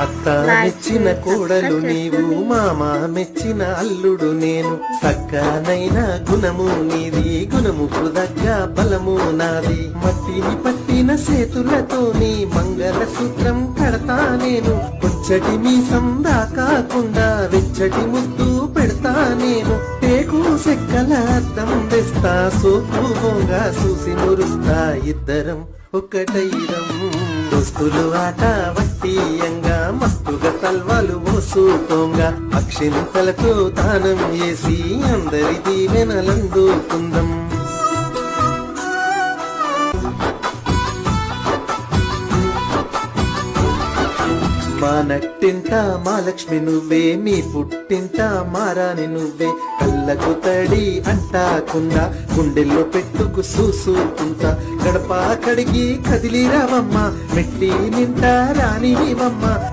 అత్త మెచ్చిన కోడలు నీవు, మామ మెచ్చిన అల్లుడు నేను. సక్కనైన గుణము నీది, గుణముకు దగ్గ బలము నాది. మట్టిని పట్టిన చేతులతోని మంగళ సూత్రం కడతా నేను. కొచ్చటి మీసం దాకాకుండా వెచ్చటి ముద్దు పెడతా నేను. టేకు సెక్కల అద్దం తెస్తా, సోపు బొంగ చూసి మురుస్తా. ఇద్దరం ఒకటైరం దోస్తులు ఆట వట్టియంగా, మస్తుగా తల్వాలు మోసుతోంగా. అక్షింతలతో దానం చేసి అందరి దీవెనలందుకుందాం. మా నట్టింట మా లక్ష్మి నువ్వే, మీ పుట్టింట మారాని నువ్వే. కళ్ళకు తడి అంటాకుండా గుండెల్లో పెట్టుకు చూసుకుంటా. గడప కడిగి కదిలిరావమ్మ, మెట్టి నింట రానివమ్మ.